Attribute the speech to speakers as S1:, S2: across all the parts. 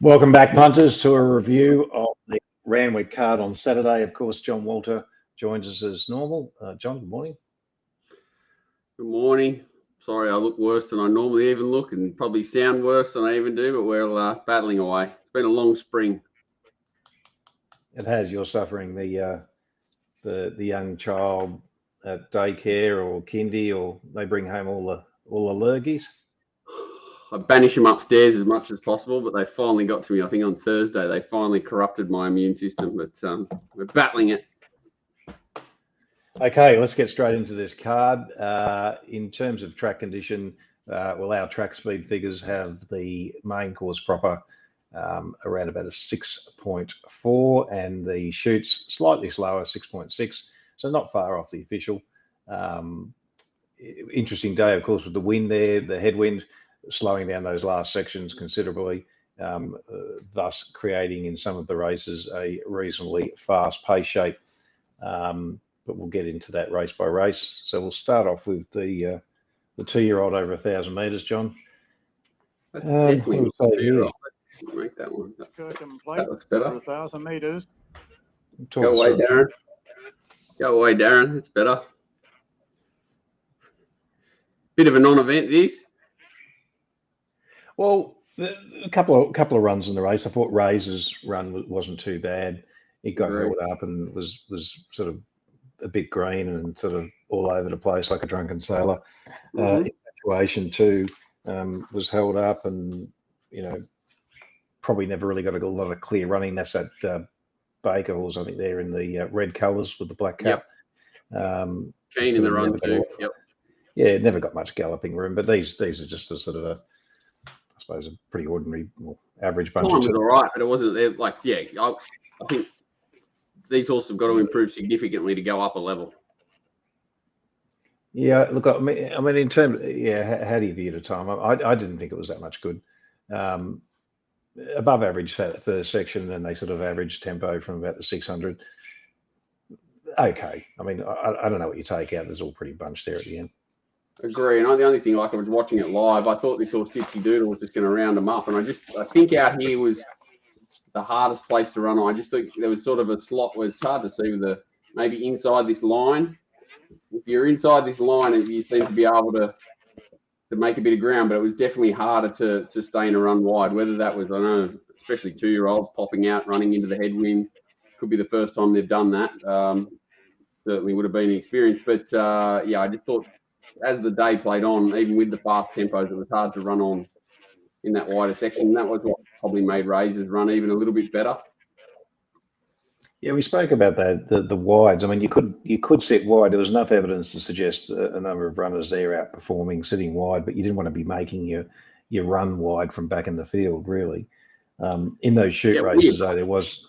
S1: Welcome back, punters, to a review of the Randwick card on Saturday. Of course, John Walter joins us as normal. John, good morning.
S2: Good morning. Sorry, I look worse than I normally even look, and probably sound worse than I even do, but we're battling away. It's been a long spring.
S1: It has. You're suffering the young child at daycare or kindy, or they bring home all the lurgies.
S2: I banish them upstairs as much as possible, but they finally got to me. I think on Thursday they finally corrupted my immune system, but we're battling it.
S1: Okay, let's get straight into this card. In terms of track condition, our track speed figures have the main course proper around about a 6.4, and the shoots slightly slower, 6.6, so not far off the official. Interesting day, of course, with the wind there, the headwind slowing down those last sections considerably, thus creating in some of the races a reasonably fast pace shape. But we'll get into that race by race. So we'll start off with the 2-year-old over 1,000 metres, John.
S2: That's definitely make that one. That looks better.
S3: 1,000 metres.
S2: Go away, Darren. Go away, Darren. It's better. Bit of a non-event, this.
S1: Well, a couple of runs in the race. I thought Razor's run wasn't too bad. It got held up and was sort of a bit green and sort of all over the place like a drunken sailor. Infatuation too was held up, and probably never really got a lot of clear running. That's that Baker horse, I think, there in the red colours with the black cap.
S2: Keen in the run too.
S1: Yeah, never got much galloping room, but these are just a sort of I suppose a pretty ordinary, average bunch.
S2: Time was all right, but it wasn't like I think these horses have got to improve significantly to go up a level.
S1: Yeah, look, I mean, in terms, how do you view the time? I didn't think it was that much good. Above average first section, and they sort of average tempo from about the 600. Okay, I mean, I don't know what you take out. There's all pretty bunched there at the end.
S2: Agree, and the only thing, like I was watching it live, I thought this horse Dipsy Doodle was just going to round them up, and I think out here was the hardest place to run on. I just think there was sort of a slot where it's hard to see with maybe inside this line. If you're inside this line, you seem to be able to make a bit of ground, but it was definitely harder to stay in a run wide. Whether that was, I don't know, especially 2-year-olds popping out, running into the headwind, could be the first time they've done that. Certainly would have been an experience, but I just thought as the day played on, even with the fast tempos, it was hard to run on in that wider section. And that was what probably made Razor's run even a little bit better.
S1: Yeah, we spoke about that, the wides. I mean, you could sit wide. There was enough evidence to suggest a number of runners there outperforming sitting wide, but you didn't want to be making your run wide from back in the field, really. In those shoot races, though, there was...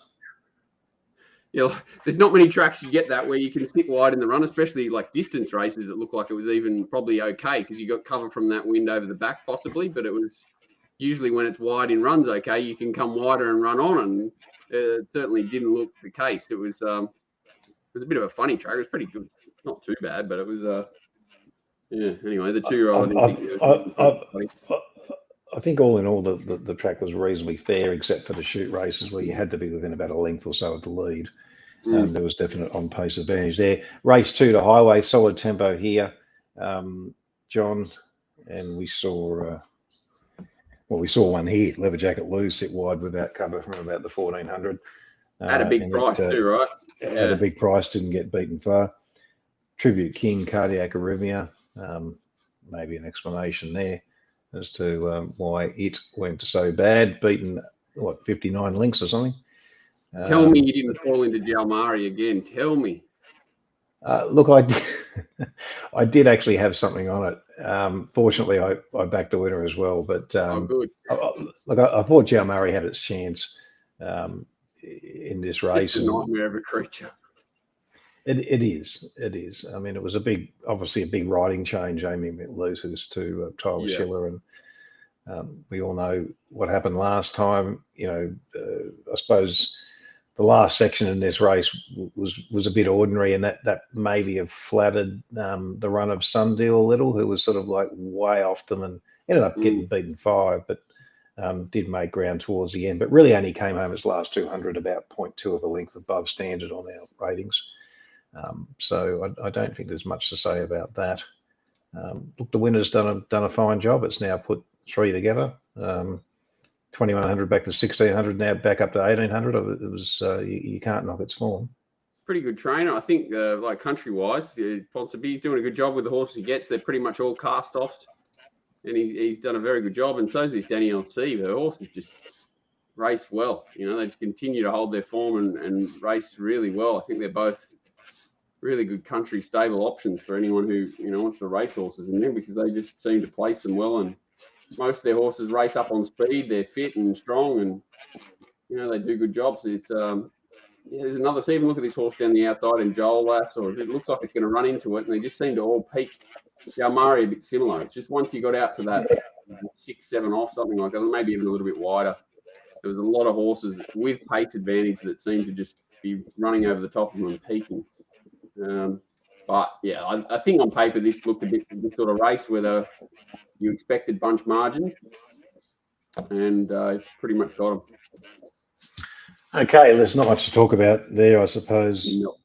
S2: there's not many tracks you get that where you can sit wide in the run, especially like distance races. It looked like it was even probably okay because you got cover from that wind over the back possibly, but it was usually when it's wide in runs, okay, you can come wider and run on, and it certainly didn't look the case. It was a bit of a funny track. It was pretty good, not too bad, but it was Anyway, the 2-year-old.
S1: I think all in all, the track was reasonably fair, except for the shoot races where you had to be within about a length or so of the lead. There was definite on-pace advantage there. Race 2 to highway, solid tempo here, John, and we saw one here, Leather Jacket Lou, sit wide without cover from about the 1400.
S2: At a big price too, right?
S1: At a big price, didn't get beaten far. Tribute King, Cardiac Arrhythmia, maybe an explanation there as to why it went so bad, beaten, 59 lengths or something.
S2: Tell me you didn't fall into Jalmari again. Tell me.
S1: Look, I did actually have something on it. Fortunately, I backed a winner as well. But
S2: good.
S1: I thought Jalmari had its chance in this race.
S2: It's a nightmare of a creature.
S1: It is. I mean, it was obviously a big riding change. Amy loses to Tyler Schiller, and we all know what happened last time. I suppose the last section in this race was a bit ordinary, and that maybe have flattered the run of Sundeal a little, who was sort of like way off them and ended up getting beaten 5. But Did make ground towards the end, but really only came home his last 200 about 0.2 of a length above standard on our ratings. So I don't think there's much to say about that. Look, the winner's done a fine job. It's now put 3 together. 2100 back to 1600, now back up to 1800. It was you can't knock its form.
S2: Pretty good trainer, I think. Like country-wise, Ponsonby's doing a good job with the horses he gets. They're pretty much all cast-offs, and he's done a very good job. And so's this Danny LC. The horses just race well. You know, they just continue to hold their form and race really well. I think they're both really good country stable options for anyone who wants to race horses in them, because they just seem to place them well. And most of their horses race up on speed. They're fit and strong, and they do good jobs. It's there's another. So even look at this horse down the outside in Joel Lass, or it looks like it's going to run into it, and they just seem to all peak. Jalmari a bit similar. It's just once you got out to that 6-7 off, something like that, maybe even a little bit wider, there was a lot of horses with pace advantage that seemed to just be running over the top of them and peaking. But yeah, I think on paper this looked a bit the sort of race where you expected bunch margins, and pretty much got them.
S1: Okay, there's not much to talk about there, I suppose.
S2: No.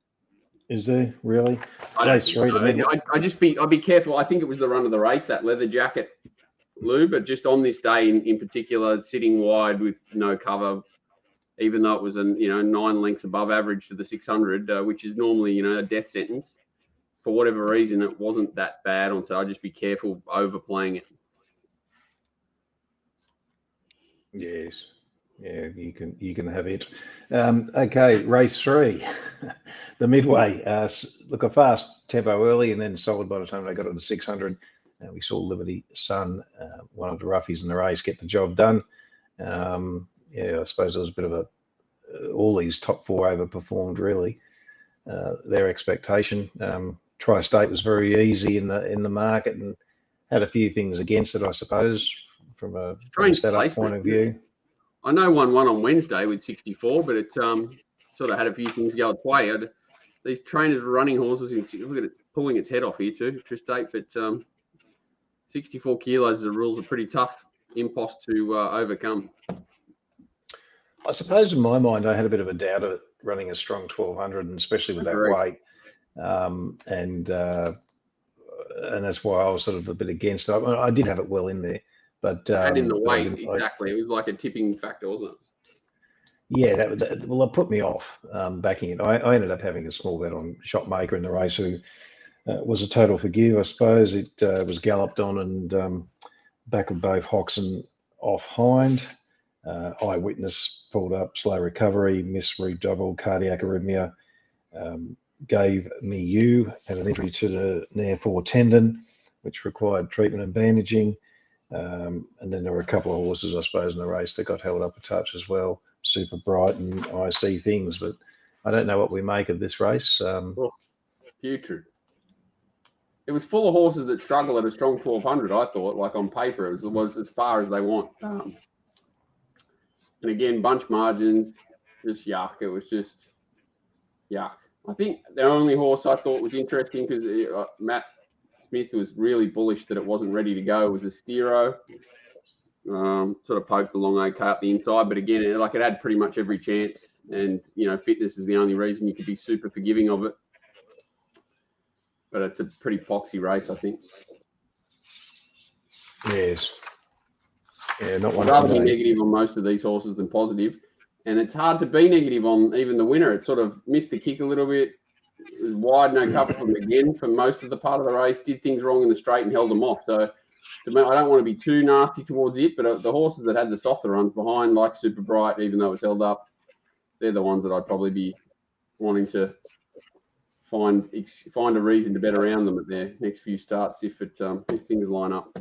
S1: Is there really?
S2: I'd be careful. I think it was the run of the race, that leather jacket, Lou, but just on this day in particular, sitting wide with no cover, even though it was 9 lengths above average to the 600, which is normally a death sentence. For whatever reason, it wasn't that bad on, so I'd just be careful overplaying it.
S1: Yes. Yeah, you can have it. Okay, race 3, the Midway. Look, a fast tempo early and then solid by the time they got to the 600. We saw Liberty Sun, one of the roughies in the race, get the job done. I suppose it was a bit of all these top 4 overperformed really their expectation. Tri-State was very easy in the market and had a few things against it, I suppose, from a setup point of view.
S2: I know one on Wednesday with 64, but it sort of had a few things go its way. These trainers are running horses. Look at it pulling its head off here too, Tri-State. But 64 kilos, the rules are pretty tough impost to overcome.
S1: I suppose in my mind, I had a bit of a doubt of it running a strong 1200, and especially with that weight. And that's why I was sort of a bit against it. I did have it well in there. But
S2: and in the weight, exactly. It was like a tipping factor, wasn't it?
S1: Yeah, it put me off backing it. I ended up having a small bet on Shopmaker in the race, who was a total forgive, I suppose. It was galloped on and back of both Hocks and off hind. Eyewitness pulled up, slow recovery, miss redouble, cardiac arrhythmia, gave me you, had an injury to the near 4 tendon, which required treatment and bandaging. And then there were a couple of horses, I suppose, in the race that got held up a touch as well. Super Bright and I See Things, but I don't know what we make of this race.
S2: Putrid. It was full of horses that struggle at a strong 1200, I thought. Like on paper, it was as far as they want. And again, bunch margins, just yuck. It was just yuck. I think the only horse I thought was interesting, because Matt Smith was really bullish that it wasn't ready to go, was a Stero. Sort of poked along okay up the inside, but again, it had pretty much every chance, and fitness is the only reason you could be super forgiving of it. But it's a pretty foxy race, I think.
S1: Yes. Yeah, not one.
S2: I'd rather be negative on most of these horses than positive, and it's hard to be negative on even the winner. It sort of missed the kick a little bit. It was wide, no cover from again for most of the part of the race. Did things wrong in the straight and held them off. So I don't want to be too nasty towards it, but the horses that had the softer runs behind, like Super Bright, even though it was held up, they're the ones that I'd probably be wanting to find a reason to bet around them at their next few starts if things line up.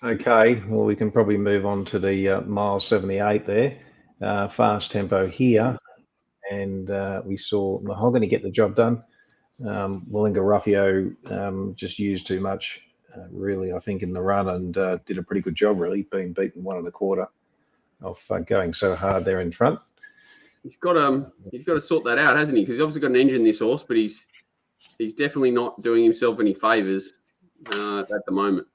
S1: Okay, well, we can probably move on to the mile 78 there. Fast tempo here. And we saw Mahogany get the job done. Willinga Ruffio just used too much, really, I think, in the run, and did a pretty good job, really, being beaten 1 1/4 off going so hard there in front.
S2: He's got to sort that out, hasn't he? Because he's obviously got an engine, this horse, but he's definitely not doing himself any favours at the moment.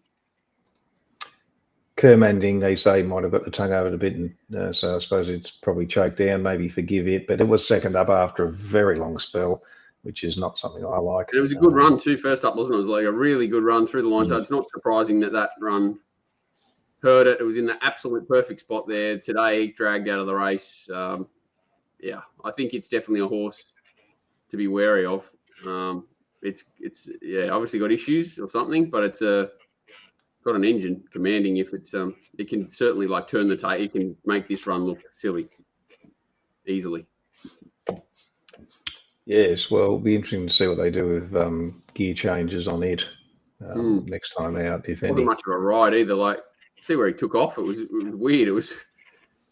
S1: Kermanding, they say, might have got the tongue over it a bit, and so I suppose it's probably choked down. Maybe forgive it, but it was second up after a very long spell, which is not something I like.
S2: And it was a good run too, first up, wasn't it? It was like a really good run through the line. So it's not surprising that run hurt it. It was in the absolute perfect spot there today, dragged out of the race. Yeah, I think it's definitely a horse to be wary of. It's obviously got issues or something, but it's got an engine commanding. If it can certainly like turn the tape, it can make this run look silly easily.
S1: Yes, well, it'll be interesting to see what they do with gear changes on it next time out, if any.
S2: Wasn't much of a ride either. Like, see where he took off. It was weird. It was.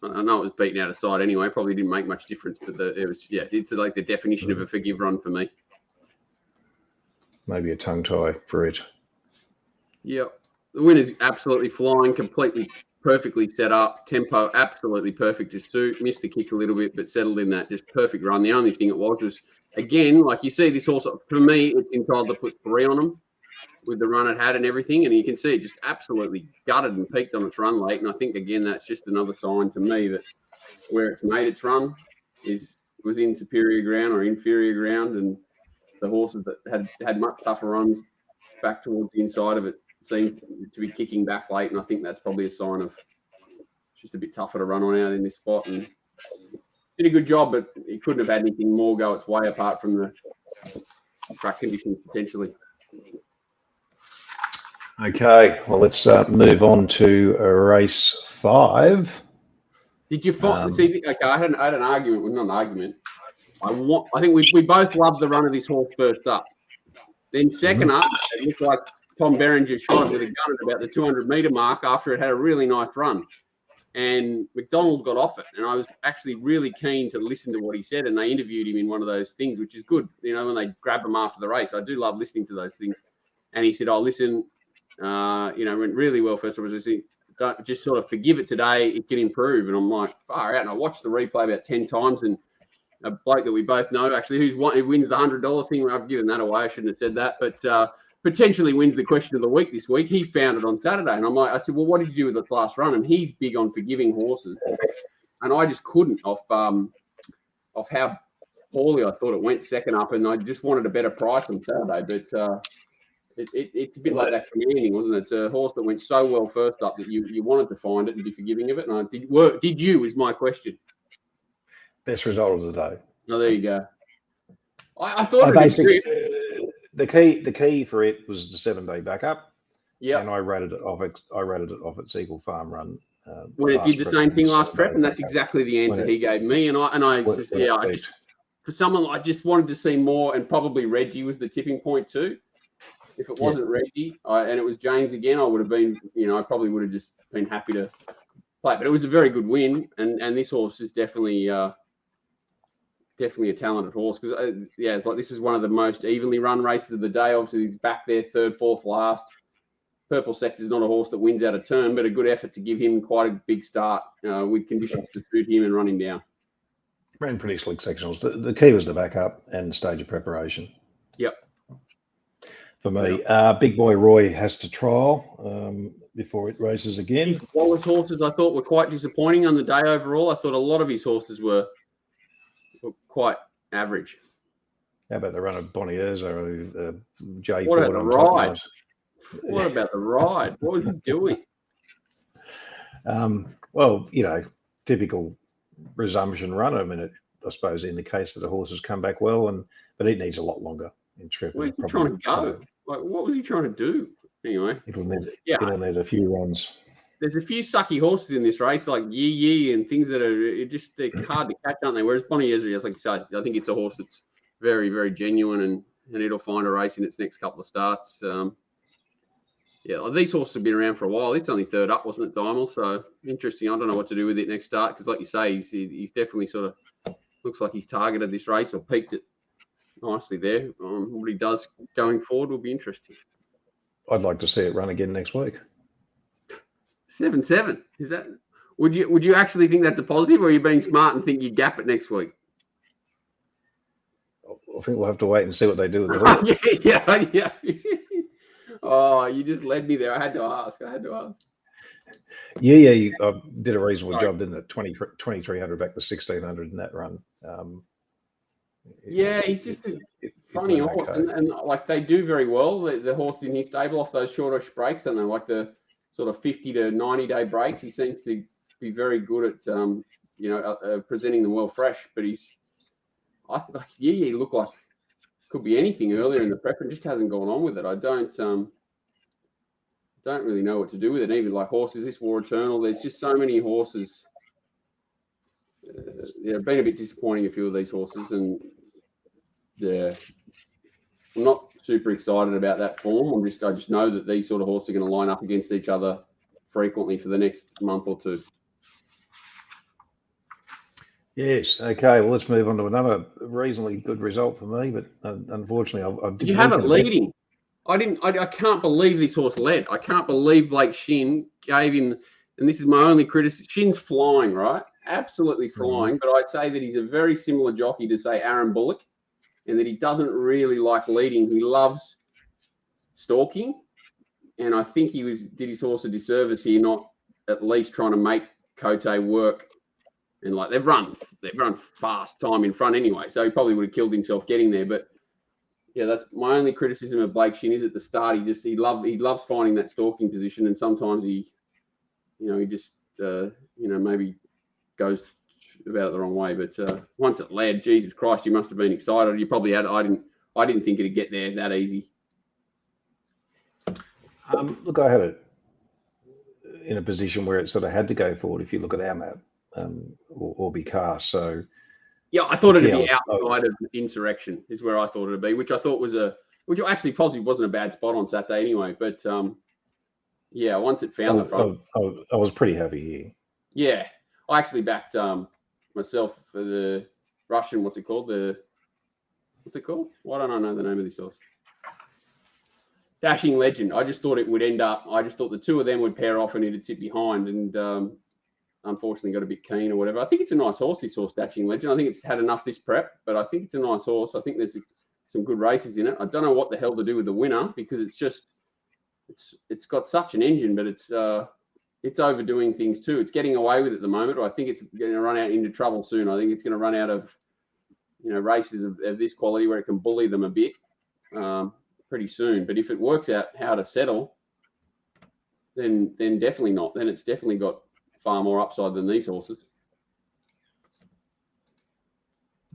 S2: I know it was beaten out of sight anyway. Probably didn't make much difference, but it's like the definition of a forgive run for me.
S1: Maybe a tongue tie for it.
S2: Yep. The winner's absolutely flying, completely perfectly set up. Tempo absolutely perfect to suit. Missed the kick a little bit, but settled in that just perfect run. The only thing it was, again, like you see this horse, for me, it's entitled to put 3 on him with the run it had and everything. And you can see it just absolutely gutted and peaked on its run late. And I think, again, that's just another sign to me that where it's made its run was in superior ground or inferior ground. And the horses that had much tougher runs back towards the inside of it seemed to be kicking back late. And I think that's probably a sign of just a bit tougher to run on out in this spot. And did a good job, but it couldn't have had anything more go its way apart from the track conditions potentially.
S1: Okay, well, let's move on to race 5.
S2: Did you find? Okay, I had an argument. Well, not an argument. I think we both loved the run of this horse first up. Then second up, it looked like Tom Berenger shot it with a gun at about the 200-metre mark after it had a really nice run. And McDonald got off it. And I was actually really keen to listen to what he said. And they interviewed him in one of those things, which is good. You know, when they grab him after the race, I do love listening to those things. And he said, "Oh, listen, went really well first. I was listening. Just sort of forgive it today. It can improve." And I'm like, far out. And I watched the replay about 10 times. And a bloke that we both know, actually, who wins the $100 thing. I've given that away. I shouldn't have said that. But potentially wins the question of the week this week. He found it on Saturday. And I said, well, what did you do with the last run? And he's big on forgiving horses. And I just couldn't off how poorly I thought it went second up. And I just wanted a better price on Saturday. But it's a bit like that commanding, wasn't it? It's a horse that went so well first up that you wanted to find it and be forgiving of it. And did you, is my question.
S1: Best result of the day.
S2: Oh, there you go. I thought basically
S1: the key for it was the 7-day backup.
S2: Yeah,
S1: and I rated it off its Eagle Farm run.
S2: When it did the same thing last prep, and that's exactly the answer he gave me. And I just wanted to see more, and probably Reggie was the tipping point too. If it wasn't Reggie and it was James again, I would have been, I probably would have just been happy to play. But it was a very good win, and this horse is definitely a talented horse because it's like this is one of the most evenly run races of the day. Obviously, he's back there, third, fourth, last. Purple Sector is not a horse that wins out of turn, but a good effort to give him quite a big start with conditions to suit him and run him down.
S1: Ran pretty slick sectionals. The key was the backup and stage of preparation.
S2: Yep.
S1: For me, Big Boy Roy has to trial before it races again.
S2: His Wallace horses, I thought, were quite disappointing on the day overall. I thought a lot of his horses were quite average.
S1: How about the run of Bonniers or J.
S2: What about the ride? What about the ride? What was he doing?
S1: Well, typical resumption run. I mean, I suppose it indicates that the horse has come back well, but it needs a lot longer in trip.
S2: Where's he trying to go? Like, what was he trying to do? Anyway,
S1: it'll need a few runs.
S2: There's a few sucky horses in this race, like Yee and things that they're hard to catch, aren't they? Whereas Bonniers, like you said, I think it's a horse that's very, very genuine and it'll find a race in its next couple of starts. These horses have been around for a while. It's only third up, wasn't it, Dimel? So interesting. I don't know what to do with it next start because, like you say, he's definitely sort of looks like he's targeted this race or peaked it nicely there. What he does going forward will be interesting.
S1: I'd like to see it run again next week.
S2: 7-7. Is that? Would you actually think that's a positive, or are you being smart and think you gap it next week?
S1: I think we'll have to wait and see what they do with the horse.
S2: Yeah. Oh, you just led me there. I had to ask.
S1: Yeah, did a reasonable job, didn't it? 2300 back to 1600 in that run.
S2: Yeah, he's just a funny horse,
S1: okay.
S2: and like they do very well. The horse in his stable off those shortish breaks, don't they? Like the sort of 50 to 90 day breaks, he seems to be very good at presenting them well fresh. But he looked like could be anything earlier in the prep and just hasn't gone on with it. I don't really know what to do with it. Even like horses, this War Eternal, there's just so many horses. Been a bit disappointing, a few of these horses, and yeah, I'm not super excited about that form. I just know that these sort of horses are going to line up against each other frequently for the next month or two.
S1: Yes. Okay. Well, let's move on to another reasonably good result for me, but unfortunately, I
S2: Did you have it leading? I didn't. I can't believe this horse led. I can't believe Blake Shin gave him. And this is my only criticism. Shin's flying, right? Absolutely flying. But I'd say that he's a very similar jockey to, say, Aaron Bullock, and that he doesn't really like leading. He loves stalking, and I think he did his horse a disservice here, not at least trying to make Cote work. And like they've run fast time in front anyway, so he probably would have killed himself getting there. But yeah, that's my only criticism of Blake Shin is at the start. He loves finding that stalking position, and sometimes he just maybe goes about it the wrong way. But once it led, Jesus Christ, you must have been excited. You probably had. I didn't think it'd get there that easy.
S1: Look, I had it in a position where it sort of had to go forward. If you look at our map, or be cast. So
S2: yeah, I thought it'd be outside of Insurrection is where I thought it'd be, which I thought was which actually possibly wasn't a bad spot on Saturday anyway. But yeah, once it found the front,
S1: I was pretty happy here.
S2: Yeah, I actually backed myself for the Russian. What's it called? Why don't I know the name of this horse? Dashing Legend. I just thought it would end up. I just thought the two of them would pair off and it'd sit behind, and unfortunately got a bit keen or whatever. I think it's a nice horse, this horse, Dashing Legend. I think it's had enough this prep, but I think it's a nice horse. I think there's some good races in it. I don't know what the hell to do with the winner because it's got such an engine, but it's overdoing things too. It's getting away with it at the moment, or I think it's going to run out into trouble soon. I think it's going to run out of races of this quality where it can bully them a bit pretty soon. But if it works out how to settle, then definitely not. Then it's definitely got far more upside than these horses.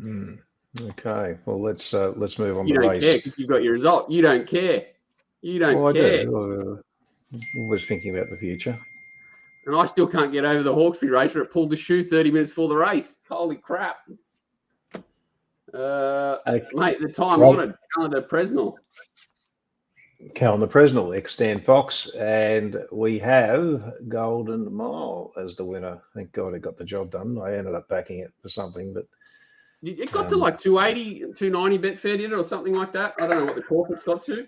S1: Okay, well let's move on
S2: to the race. You don't care because you've got your result. You don't care. You don't care.
S1: I do. Always thinking about the future.
S2: And I still can't get over the Hawkesbury race where it pulled the shoe 30 minutes before the race. Holy crap. Mate, the time-honoured Calendar Presnell.
S1: Calendar Presnell, ex-Stan Fox, and we have Golden Mile as the winner. Thank God it got the job done. I ended up backing it for something, but
S2: it got to like 280, 290 Betfair, did it, or something like that? I don't know what the corporate got to.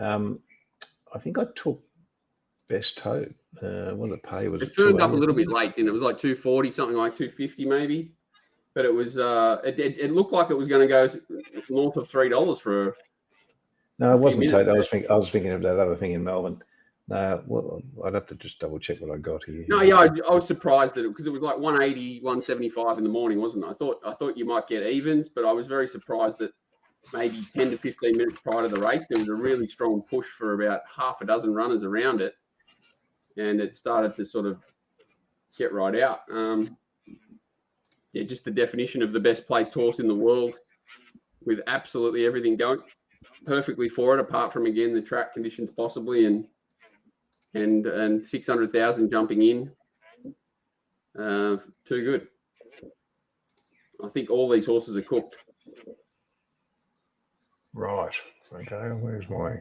S1: I think I took Best Hope. What did it pay? Was
S2: it firmed up a little bit late, didn't it? It was like 240, something like 250 maybe. But it was it looked like it was going to go north of $3 for.
S1: No, it wasn't Tate. I was thinking of that other thing in Melbourne. Well, I'd have to just double check what I got here.
S2: No, yeah, I was surprised that because it was like 180, 175 in the morning, wasn't it? I thought you might get evens, but I was very surprised that maybe 10 to 15 minutes prior to the race, there was a really strong push for about half a dozen runners around it, and it started to sort of get right out. Yeah, just the definition of the best placed horse in the world, with absolutely everything going perfectly for it, apart from again the track conditions possibly, and 600,000 jumping in. Too good. I think all these horses are cooked.
S1: Right. Okay. Where's my?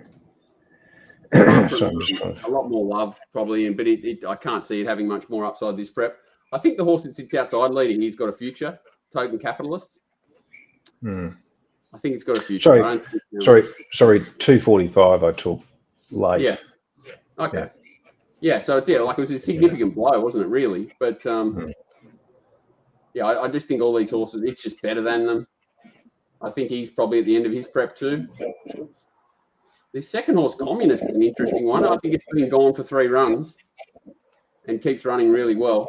S2: A lot more love probably, but I can't see it having much more upside this prep. I think the horse that sits outside leading, he's got a future. Token Capitalist. I think it's got a future.
S1: Sorry. 245. I took late.
S2: Yeah. Okay. Yeah. So it was a significant blow, wasn't it? Really, but yeah, I just think all these horses, it's just better than them. I think he's probably at the end of his prep too. This second horse, Communist, is an interesting one. I think it's been gone for 3 runs and keeps running really well.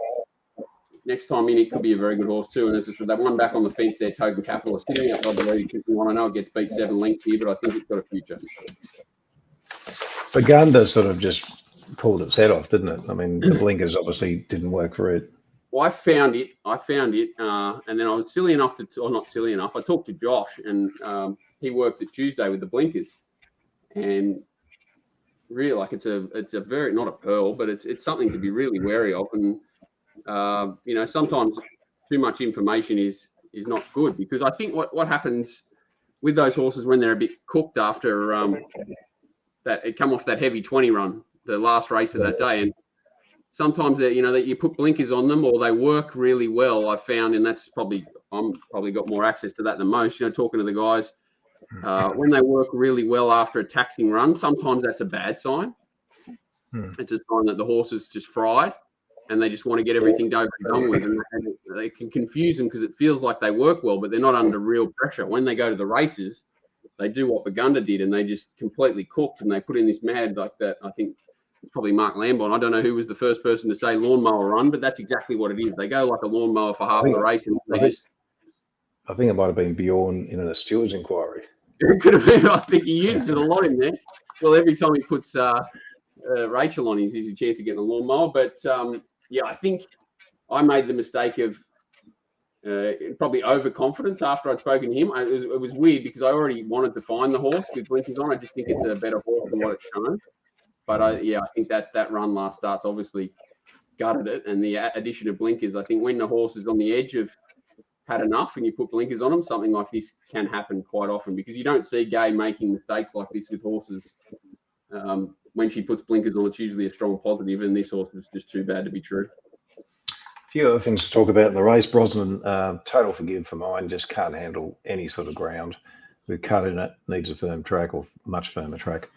S2: Next time in, it could be a very good horse too. And as I said, that one back on the fence there, Token Capital, is sitting outside the lead. I know it gets beat 7 lengths here, but I think it's got a future.
S1: Bagunda sort of just pulled its head off, didn't it? I mean, the blinkers obviously didn't work for it.
S2: Well, I found it, and then I was silly enough or not silly enough. I talked to Josh, and he worked at Tuesday with the blinkers, and really, like it's a very, not a pearl, but it's something to be really wary of. And you know, sometimes too much information is not good, because I think what happens with those horses when they're a bit cooked after that it come off that heavy 20 run, the last race of that day, and sometimes that you put blinkers on them or they work really well. I found, and that's I'm probably got more access to that than most. Talking to the guys, when they work really well after a taxing run, sometimes that's a bad sign. It's a sign that the horse is just fried and they just want to get everything done with, and it can confuse them because it feels like they work well, but they're not under real pressure. When they go to the races, they do what Bagunda did, and they just completely cooked, and they put in this mad like that. I think it's probably Mark Lambon. I don't know who was the first person to say lawnmower run, but that's exactly what it is. They go like a lawnmower for half the race, and I
S1: think it might have been Bjorn in a stewards inquiry.
S2: It could have been. I think he uses it a lot in there. Well, every time he puts Rachel on, he's a chance of getting a lawnmower. But yeah, I think I made the mistake of probably overconfidence after I'd spoken to him. It was weird because I already wanted to find the horse with blinkers on. I just think it's a better horse than what it's shown. But I think that run last start's obviously gutted it, and the addition of blinkers. I think when the horse is on the edge of had enough and you put blinkers on them, something like this can happen quite often, because you don't see Gay making mistakes like this with horses. When she puts blinkers on, it's usually a strong positive, and this horse was just too bad to be true.
S1: A few other things to talk about in the race. Brosnan, total forgive for mine, just can't handle any sort of ground. We've cut in it, needs a firm track or much firmer track.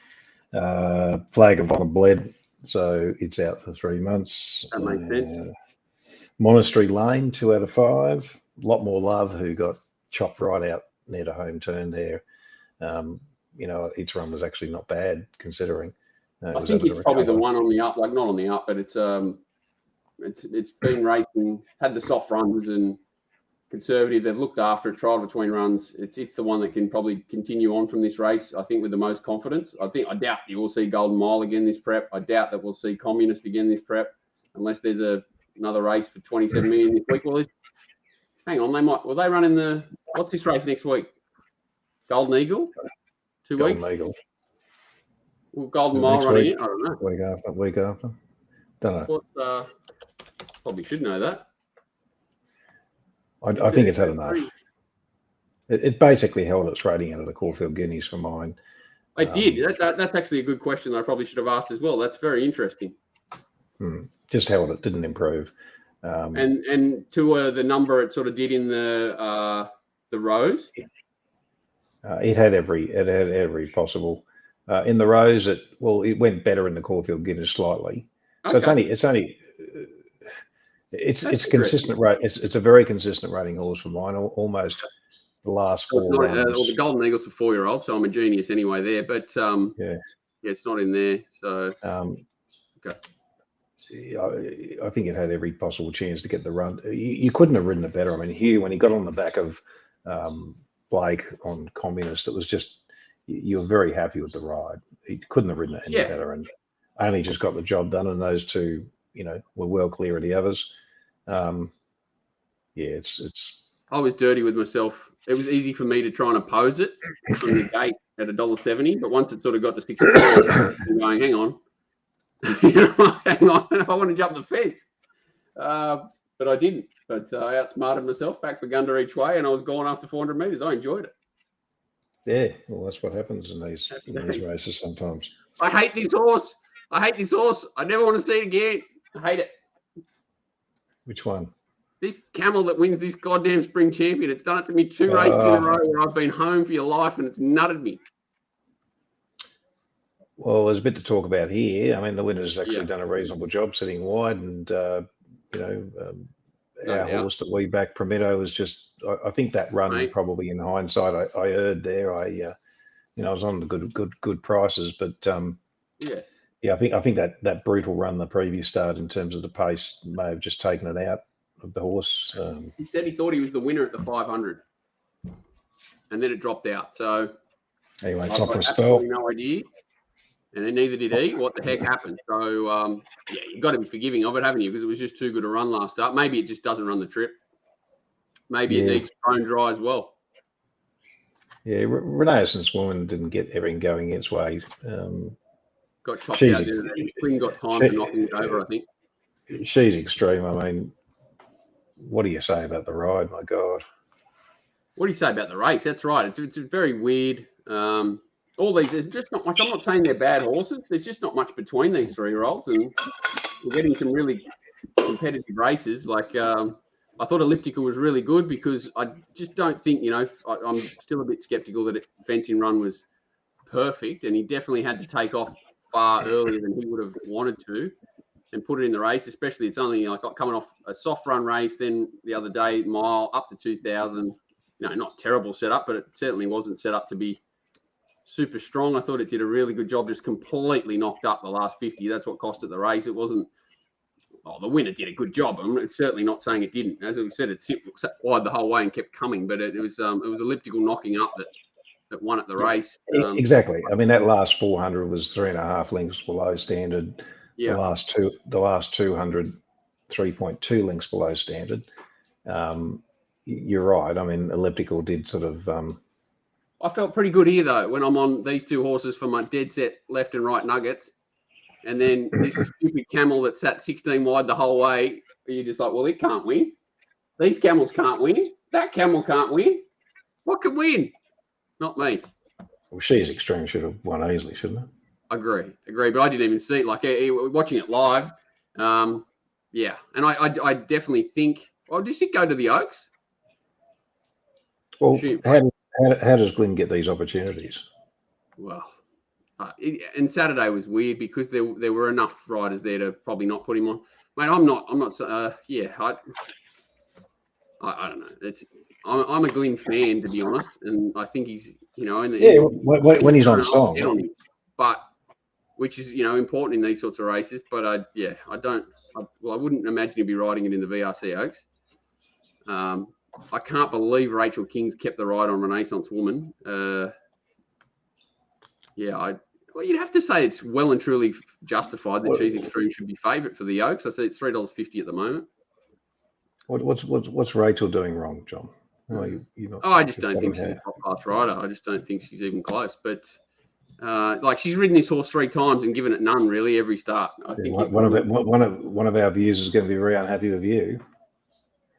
S1: Flag of Honor bled, so it's out for 3 months.
S2: That makes sense.
S1: Monastery Lane, 2 out of 5. A lot more love, who got chopped right out near the home turn there. Its run was actually not bad considering.
S2: I think it's probably the one on the up, like not on the up, but it's been racing, had the soft runs and conservative. They've looked after it, trial between runs. It's the one that can probably continue on from this race, I think, with the most confidence. I doubt you will see Golden Mile again this prep. I doubt that we'll see Communist again this prep, unless there's another race for 27 million this week. Well, hang on, they might. Will they run in what's this race next week? Golden Eagle? 2 weeks?
S1: Golden Eagle.
S2: Well, Golden Mile running it? I don't know.
S1: Week after. Don't know.
S2: Probably should know that.
S1: I think it's had enough. It basically held its rating out of the Caulfield Guineas for mine.
S2: It did. That's actually a good question that I probably should have asked as well. That's very interesting.
S1: Just held it, didn't improve.
S2: And to the number it sort of did in the Rose.
S1: It had every possible. In the Rose, it went better in the Caulfield Guineas slightly. So it's consistent rate. It's a very consistent rating horse for mine. Almost the last 4 runs.
S2: Well, the Golden Eagle's for 4-year-olds, so I'm a genius anyway there. But it's not in there. So okay.
S1: I think it had every possible chance to get the run. You couldn't have ridden it better. I mean, Hugh, when he got on the back of Blake on Communist, it was just, you were very happy with the ride. He couldn't have ridden it any better, and only just got the job done. And those two, were well clear of the others. It's. I
S2: was dirty with myself. It was easy for me to try and oppose it from the gate at $1.70, but once it sort of got to 60, I'm going, hang on. Hang on, I want to jump the fence. But I didn't. But I outsmarted myself, back for Gunda each way, and I was gone after 400 metres. I enjoyed it.
S1: Yeah, well, that's what happens in these races sometimes.
S2: I hate this horse. I never want to see it again. I hate it.
S1: Which one?
S2: This camel that wins this goddamn spring champion. It's done it to me 2 races in a row where I've been home for your life, and it's nutted me.
S1: Well, there's a bit to talk about here. I mean, the winner's actually done a reasonable job sitting wide, and our horse that we back, Prometto, was just. I think that run probably in hindsight, I erred there. I I was on the good prices, but
S2: Yeah.
S1: yeah, I think that brutal run the previous start in terms of the pace may have just taken it out of the horse.
S2: He said he thought he was the winner at the 500, and then it dropped out. So
S1: Anyway, it's
S2: I've
S1: not for
S2: got
S1: a spell.
S2: absolutely no idea, and then neither did he. What the heck happened? So yeah, you've got to be forgiving of it, haven't you? Because it was just too good a run last start. Maybe it just doesn't run the trip. Maybe it needs bone dry as well.
S1: Yeah, Renaissance Woman didn't get everything going its way.
S2: Got chopped out. Quinn got time for knocking it over, I think.
S1: She's extreme. I mean, what do you say about the ride? My God.
S2: What do you say about the race? That's right. It's very weird. All these, there's just not much. I'm not saying they're bad horses. There's just not much between these 3-year-olds, and we're getting some really competitive races. Like I thought Elliptical was really good because I just don't think, I'm still a bit skeptical that Fencing Run was perfect, and he definitely had to take off far earlier than he would have wanted to and put it in the race, especially it's only like coming off a soft run race. Then the other day, mile up to 2,000, not terrible setup, but it certainly wasn't set up to be super strong. I thought it did a really good job, just completely knocked up the last 50. That's what cost it the race. It wasn't, the winner did a good job. It's certainly not saying it didn't. As we said, it sat wide the whole way and kept coming, but it was Elliptical knocking up that won at the race.
S1: Exactly. I mean, that last 400 was 3.5 lengths below standard.
S2: Yeah.
S1: The last 200, 3.2 lengths below standard. You're right. I mean, Elliptical did sort of.
S2: I felt pretty good here though when I'm on these two horses for my dead set left and right nuggets. And then this stupid camel that sat 16 wide the whole way, you're just like, well, it can't win. These camels can't win. That camel can't win. What could win? Not me.
S1: Well, She's Extreme should have won easily, shouldn't it?
S2: Agree. But I didn't even see it. Like watching it live, yeah. And I definitely think. Well, did she go to the Oaks?
S1: Well, how does Glenn get these opportunities?
S2: Well. And Saturday was weird because there were enough riders there to probably not put him on. Mate, I'm not. Yeah, I don't know. I'm a Glenn fan, to be honest, and I think he's
S1: when he's on song,
S2: but which is important in these sorts of races. But I wouldn't imagine he'd be riding it in the VRC Oaks. I can't believe Rachel King's kept the ride on Renaissance Woman. Yeah, you'd have to say it's well and truly justified that She's Extreme should be favourite for the Oaks. I say it's $3.50 at the moment.
S1: What's Rachel doing wrong, John?
S2: I just don't think she's a top class rider. I just don't think she's even close. But she's ridden this horse 3 times and given it none really every start. I think
S1: one of our viewers is going to be very unhappy with you.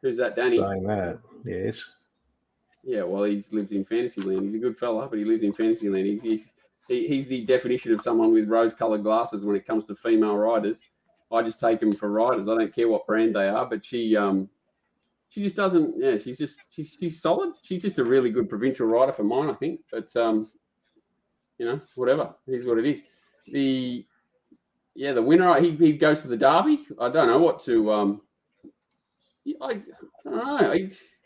S2: Who's that, Danny?
S1: Saying that, yes.
S2: Yeah, well, he lives in Fantasyland. He's a good fella, but he lives in Fantasyland. He's the definition of someone with rose-coloured glasses when it comes to female riders. I just take them for riders. I don't care what brand they are, but she just doesn't. Yeah, she's solid. She's just a really good provincial rider for mine, I think. But whatever. Here's what it is. The winner. He goes to the Derby. I don't know what to. I don't know.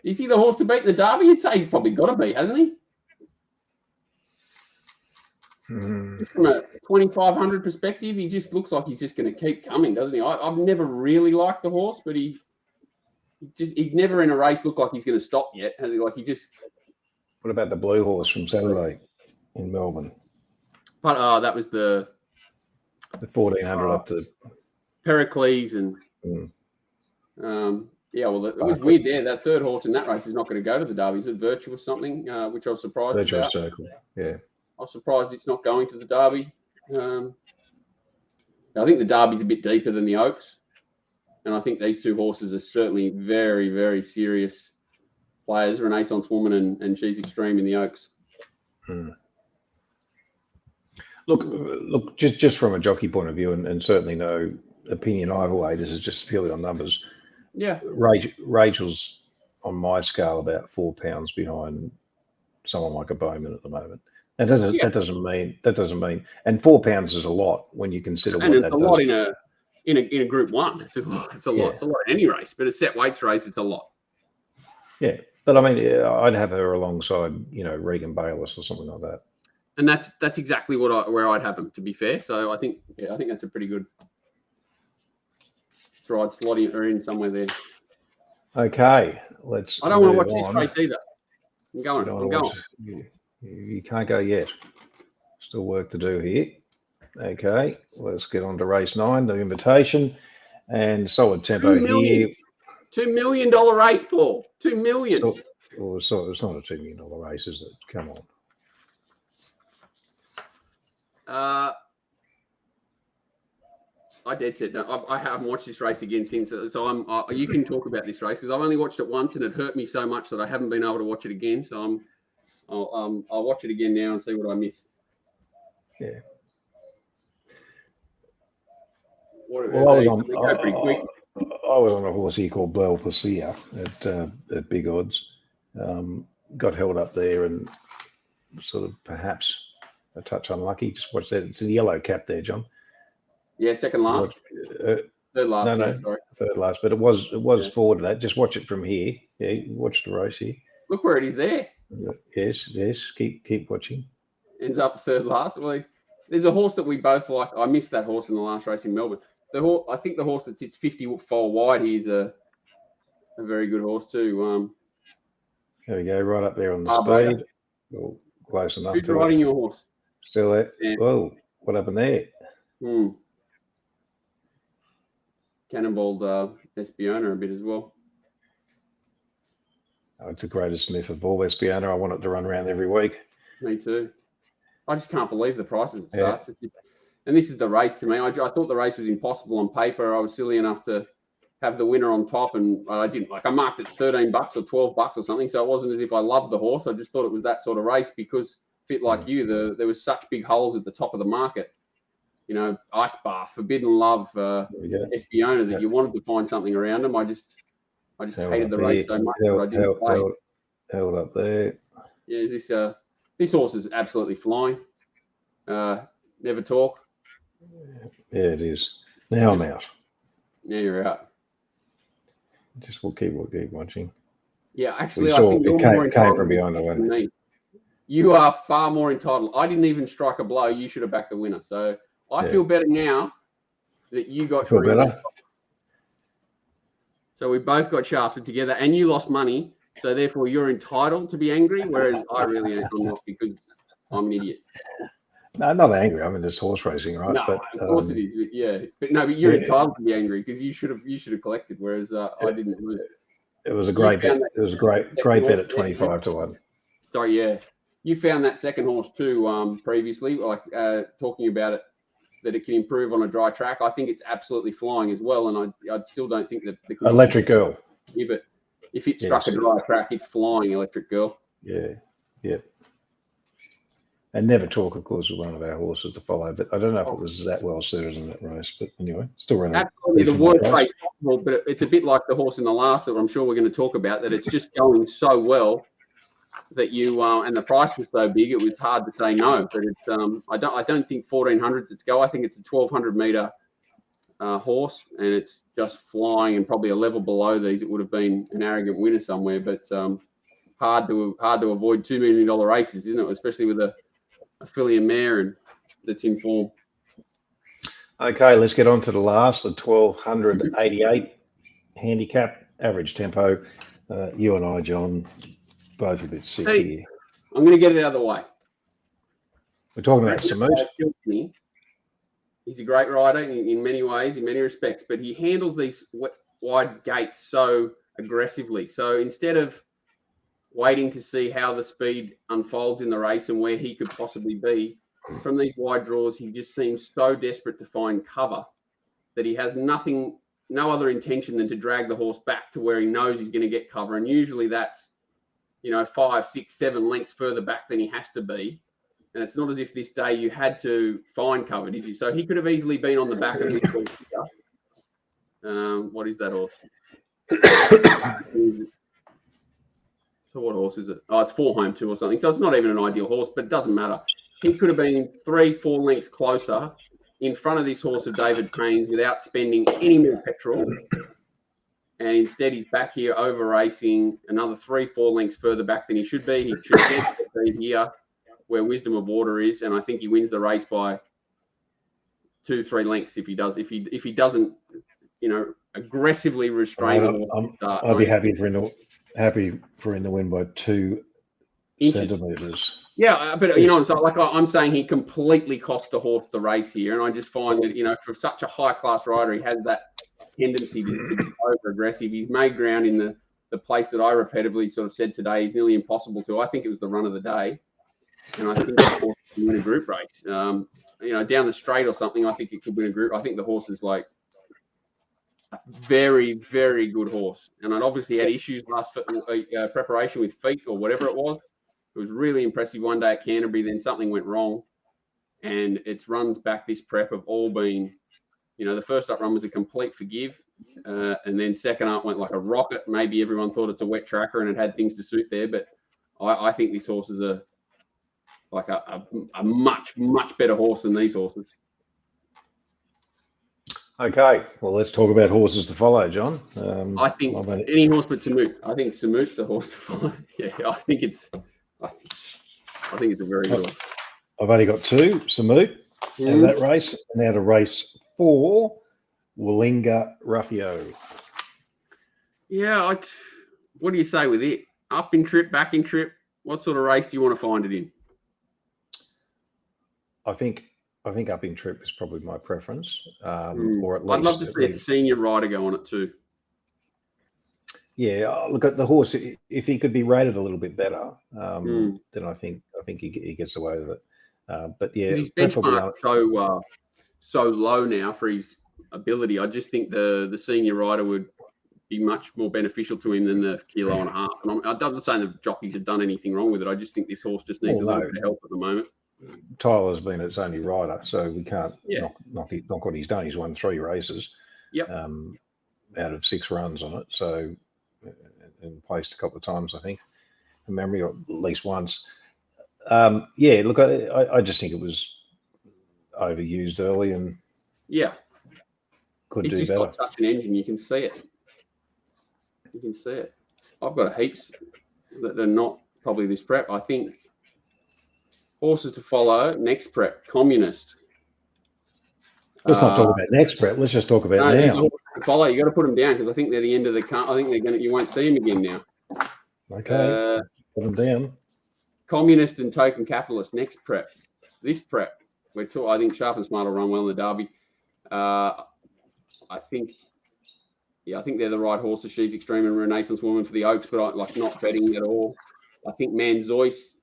S2: Is he the horse to beat the Derby? You'd say he's probably got to be, hasn't he? Just from a 2,500 perspective, he just looks like he's just going to keep coming, doesn't he? I've never really liked the horse, but he's never in a race looked like he's going to stop yet. Has he?
S1: What about the blue horse from Saturday in Melbourne?
S2: But that was the
S1: 1,400 up to
S2: Pericles and yeah. Well, it was weird there. That third horse in that race is not going to go to the Derby. Is it Virtuous something? Which I was surprised about.
S1: Virtuous Circle, yeah.
S2: I was surprised it's not going to the Derby. I think the Derby's a bit deeper than the Oaks. And I think these two horses are certainly very, very serious players, Renaissance Woman and She's Extreme in the Oaks.
S1: Look, just from a jockey point of view, and certainly no opinion either way, this is just purely on numbers.
S2: Yeah.
S1: Rachel's on my scale about 4 pounds behind someone like a Bowman at the moment. And that doesn't mean, and 4 pounds is a lot when you consider what that does.
S2: And it's a lot in a Group 1. It's a lot. It's a lot in any race, but a set weights race, it's a lot.
S1: Yeah, but I mean, I'd have her alongside, Regan Bayless or something like that.
S2: And that's exactly where I'd have him, to be fair. So I think that's a pretty good. That's right, slotting her in somewhere there.
S1: Okay, let's.
S2: I don't want to watch this race either. I'm going.
S1: You can't go yet. Still work to do here. Okay, let's get on to race 9, the invitation, and solid tempo here.
S2: $2 million race, Paul. $2 million.
S1: So it's not a $2 million race, is it? Come
S2: on. I dead set. No, I haven't watched this race again since. So you can talk about this race because I've only watched it once and it hurt me so much that I haven't been able to watch it again. So I'll watch it again now and see what I missed.
S1: Yeah.
S2: Well, I was
S1: on a horse here called Belle Passia at big odds. Got held up there and sort of perhaps a touch unlucky. Just watch that. It's a yellow cap there, John.
S2: Yeah, second last. Third last.
S1: No,
S2: sorry.
S1: Third last. But it was forward of that. Just watch it from here. Yeah, watch the race here.
S2: Look where it is there.
S1: Yes. Keep watching.
S2: Ends up third last. Well, there's a horse that we both like. I missed that horse in the last race in Melbourne. I think the horse that sits 54 wide here is a very good horse too.
S1: There we go, right up there on the speed. Well, close enough.
S2: Who's riding your horse?
S1: Still there. Yeah. Whoa, what happened there?
S2: Cannonballed Espiona a bit as well.
S1: Oh, it's the greatest myth of all, Espiona. I want it to run around every week.
S2: Me too. I just can't believe the prices it starts. Yeah. And this is the race to me. I thought the race was impossible on paper. I was silly enough to have the winner on top, and I didn't. Like I marked it $13 or $12 or something. So it wasn't as if I loved the horse. I just thought it was that sort of race because, a bit like you, there was such big holes at the top of the market. You know, Ice Bath, Forbidden Love, Espiona, that you wanted to find something around them. I just hated the race so much that I didn't play.
S1: Held up there.
S2: Yeah, this horse is absolutely flying. Never talk.
S1: Yeah, it is. Now I'm out.
S2: Now you're out.
S1: We'll keep watching.
S2: Yeah, actually, I think you're more entitled
S1: from behind the
S2: than me. You are far more entitled. I didn't even strike a blow. You should have backed the winner. So I feel better now that you got.
S1: Feel better.
S2: So we both got shafted together, and you lost money. So therefore, you're entitled to be angry, whereas I really am not because I'm an idiot.
S1: No, I'm not angry. I'm in this horse racing, right?
S2: No,
S1: but,
S2: of course it is. But you're entitled to be angry because you should have collected, whereas I didn't lose.
S1: It was a great bet. It was a great bet at 25 to 1.
S2: Sorry, yeah. You found that second horse too previously, like talking about it, that it can improve on a dry track. I think it's absolutely flying as well, and I still don't think that the
S1: Electric Girl.
S2: Yeah, but if it struck a dry track, it's flying, Electric Girl.
S1: Yeah. And Never Talk, of course, was one of our horses to follow, but I don't know if it was that well suited in that race. But anyway, still running.
S2: Absolutely, the worst race possible, but it's a bit like the horse in the last that I'm sure we're going to talk about, that it's just going so well that you and the price was so big, it was hard to say no. But it's I don't think 1400's its go. I think it's a 1200 meter horse, and it's just flying, and probably a level below these, it would have been an arrogant winner somewhere. But hard to avoid $2 million races, isn't it? Especially with a filly and mare and that's in form.
S1: Okay, let's get on to the last, the 1288 handicap, average tempo. You and I, John, both a bit sick here.
S2: I'm going to get it out of the way.
S1: We're talking about Samoot.
S2: He's a great rider in many ways, in many respects, but he handles these wide gates so aggressively. So instead of waiting to see how the speed unfolds in the race and where he could possibly be, from these wide draws, he just seems so desperate to find cover that he has no other intention than to drag the horse back to where he knows he's going to get cover. And usually that's, 5, 6, 7 lengths further back than he has to be. And it's not as if this day you had to find cover, did you? So he could have easily been on the back of this horse here. What is that horse? So what horse is it? Oh, it's 4 Home 2 or something. So it's not even an ideal horse, but it doesn't matter. He could have been 3, 4 lengths closer in front of this horse of David Payne's without spending any more petrol. And instead, he's back here over racing another 3, 4 lengths further back than he should be. He should get speed here. where Wisdom of Water is, and I think he wins the race by 2-3 lengths if he does. If he doesn't, aggressively restrain the horse.
S1: I'd be happy for him to win by 2 centimeters.
S2: Yeah, but I'm saying he completely cost the horse the race here, and I just find that for such a high class rider, he has that tendency to be over aggressive. He's made ground in the place that I repetitively sort of said today is nearly impossible to. I think it was the run of the day, and I think the horse can win a group race. Down the straight or something, I think it could win a group. I think the horse is like a very, very good horse, and it obviously had issues last preparation with feet or whatever it was. It was really impressive one day at Canterbury. Then something went wrong, and its runs back this prep have all been, the first up run was a complete forgive, and then second up went like a rocket. Maybe everyone thought it's a wet tracker and it had things to suit there, but I think this horse is a much, much better horse than these horses.
S3: Okay, well, let's talk about horses to follow, John.
S2: I think any horse but Samoot. I think Samoot's a horse to follow. Yeah, I think it's a very good one.
S3: I've only got 2, Samoot, and that race. Now to race 4, Willinga Ruffio.
S2: Yeah, what do you say with it? Up in trip, back in trip. What sort of race do you want to find it in?
S3: I think up in trip is probably my preference, or at least.
S2: I'd love to see a senior rider go on it too.
S3: Yeah, look at the horse. If he could be rated a little bit better, then I think he gets away with it. But yeah,
S2: his benchmark so low now for his ability. I just think the senior rider would be much more beneficial to him than the 1.5 kilos. And I'm not saying the jockeys have done anything wrong with it. I just think this horse just needs a little bit of help at the moment.
S3: Tyler's been its only rider, so we can't knock what he's done. He's won 3 races, out of 6 runs on it. So, and placed a couple of times, I think, from memory, or at least once. Look, I just think it was overused early, and could do better. It's just
S2: got such an engine, you can see it. I've got heaps that are not probably this prep. I think horses to follow next prep, Communist.
S3: Let's not talk about next prep. Let's just talk about now.
S2: To follow, you got to put them down because I think they're the end of the car. I think they're going to. You won't see them again now.
S3: Okay, put them down.
S2: Communist and Token Capitalist next prep. This prep, I think Sharp and Smart will run well in the Derby. I think they're the right horses. She's Extreme and Renaissance Woman for the Oaks, but I not betting at all. I think Manzois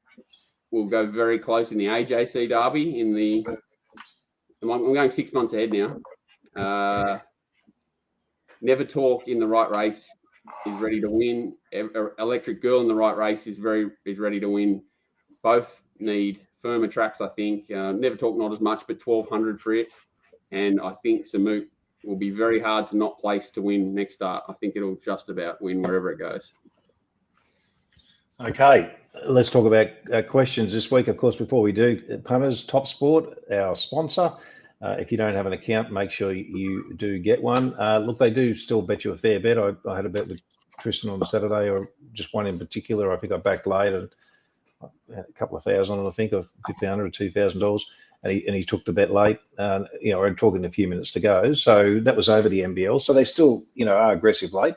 S2: will go very close in the AJC Derby. I'm going 6 months ahead now. Never Talk in the right race is ready to win. Electric Girl in the right race is ready to win. Both need firmer tracks, I think. Never Talk not as much, but 1,200 for it. And I think Samoot will be very hard to not place to win next start. I think it'll just about win wherever it goes.
S3: Okay, let's talk about questions this week. Of course, before we do, Punters, TopSport, our sponsor. If you don't have an account, make sure you do get one. Look, they do still bet you a fair bet. I had a bet with Tristan on Saturday, or just one in particular. I think I backed late and had a couple of thousand on it, I think, of $1,500 or $2,000. And he took the bet late. We're talking a few minutes to go. So that was over the NBL. So they still, are aggressive late.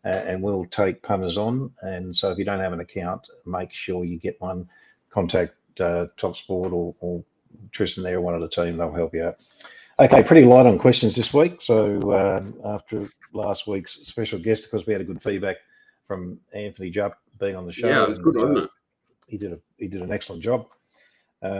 S3: And we'll take punters on. And so if you don't have an account, make sure you get one. Contact TopSport or Tristan there, one of the team. They'll help you out. Okay, pretty light on questions this week. So after last week's special guest, because we had a good feedback from Anthony Jupp being on the show.
S2: Yeah, it was good, wasn't it?
S3: He did an excellent job.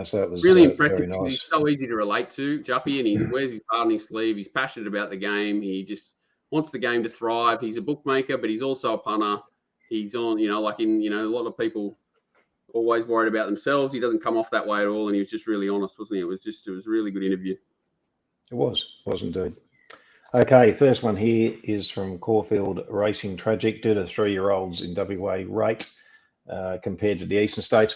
S3: So it was
S2: really impressive.
S3: Very nice.
S2: He's so easy to relate to, Juppy, and he wears his heart on his sleeve. He's passionate about the game. He just wants the game to thrive. He's a bookmaker, but he's also a punter. He's on, a lot of people always worried about themselves. He doesn't come off that way at all, and he was just really honest, wasn't he? It was a really good interview.
S3: It was indeed. Okay, first one here is from Caulfield Racing Tragic. Do the 3-year-olds in WA rate compared to the Eastern States?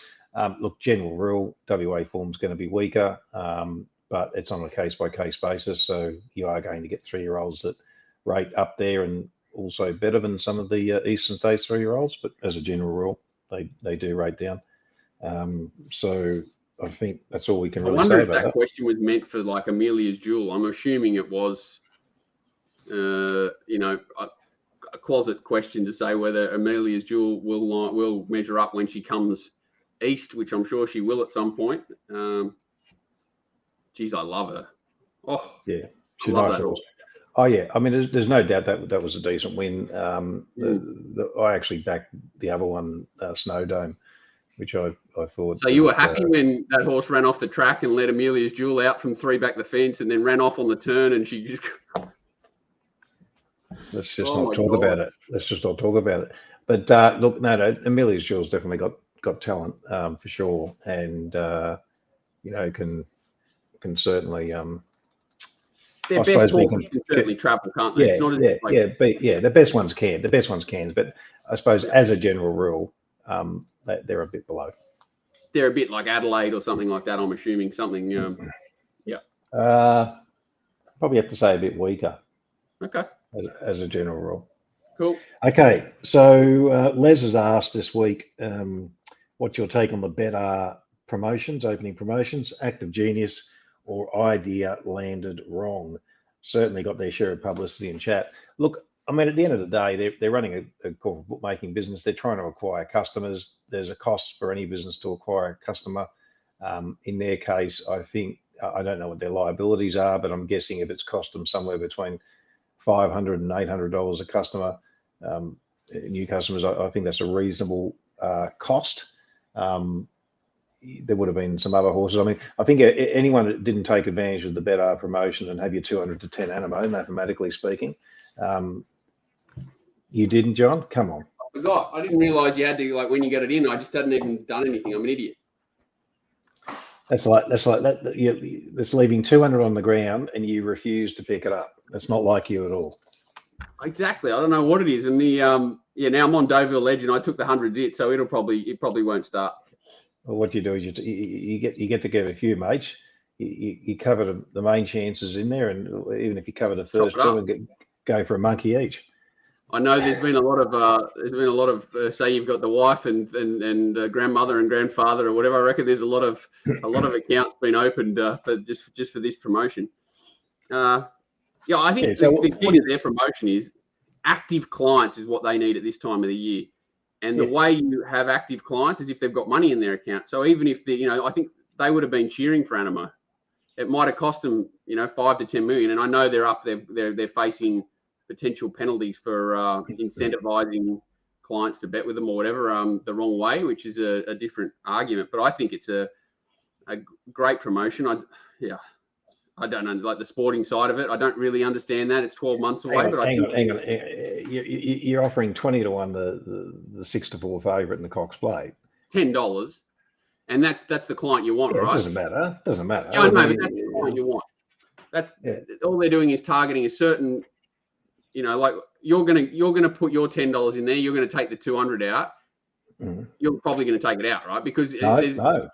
S3: Look, general rule, WA form's going to be weaker, but it's on a case-by-case basis. So you are going to get 3-year-olds that rate up there and also better than some of the Eastern States 3-year-olds. But as a general rule, they do rate down. So
S1: I think that's all we can
S2: I
S1: really
S2: wonder
S1: say
S2: if
S1: about
S2: that
S1: that.
S2: question was meant for like Amelia's Jewel. I'm assuming it was, you know, a closet question to say whether Amelia's Jewel will measure up when she comes east, which I'm sure she will at some point. Geez, I love her. Oh,
S1: Yeah,
S2: I love that horse.
S1: Oh yeah, I mean, there's no doubt that was a decent win. I actually backed the other one, Snow Dome, which I thought.
S2: So you were happy when that horse ran off the track and let Amelia's Jewel out from 3 back the fence and then ran off on the turn and she just.
S1: Let's just not talk about it. Let's just not talk about it. But look, no, Amelia's Jewel's definitely got talent for sure, and you know, can certainly.
S2: Their best horses can certainly travel, can't they?
S1: The best ones can. The best ones can. But I suppose as a general rule, they're a bit below.
S2: They're a bit like Adelaide or something like that. I'm assuming something. Yeah.
S1: Probably have to say a bit weaker.
S2: Okay.
S1: As a general rule.
S2: Cool.
S1: Okay, so Les has asked this week, what's your take on the better promotions, opening promotions, Act of Genius or Idea landed wrong? Certainly got their share of publicity and chat. Look, I mean, at the end of the day, they're running a corporate bookmaking business. They're trying to acquire customers. There's a cost for any business to acquire a customer. In their case, I think, I don't know what their liabilities are, but I'm guessing if it's cost them somewhere between $500 and $800 a customer, new customers, I think that's a reasonable cost. There would have been some other horses. I mean, I think anyone that didn't take advantage of the better promotion and have your 200 to 10 Animo, mathematically speaking, you didn't, John? Come on.
S2: I forgot. I didn't realise you had to, like, when you get it in, I just hadn't even done anything. I'm an idiot.
S1: That's leaving 200 on the ground and you refuse to pick it up. That's not like you at all.
S2: Exactly. I don't know what it is. And the now I'm on Deauville Legend. I took the 100s so it probably won't start.
S1: Well, what you do is you get to give a few, mates. You cover the main chances in there, and even if you cover the first two and go for a monkey each.
S2: I know there's been a lot of say you've got the wife and grandmother and grandfather or whatever. I reckon there's a lot of accounts been opened for just for this promotion. I think the key to their promotion is active clients is what they need at this time of the year. And the way you have active clients is if they've got money in their account. So even if I think they would have been cheering for Animo. It might have cost them, 5 to 10 million. And I know they're facing potential penalties for incentivizing clients to bet with them or whatever the wrong way, which is a different argument. But I think it's a great promotion. I don't know, like the sporting side of it. I don't really understand that. It's 12 months away.
S1: Hang on. You're offering 20 to 1 the 6 to 4 favourite in the Cox Plate.
S2: $10, and that's the client you want, right?
S1: It doesn't matter.
S2: Yeah, I know, but that's the client you want. That's all they're doing is targeting a certain, like you're gonna put your $10 in there. You're gonna take the 200 out. Mm-hmm. You're probably gonna take it out, right? Because
S1: no.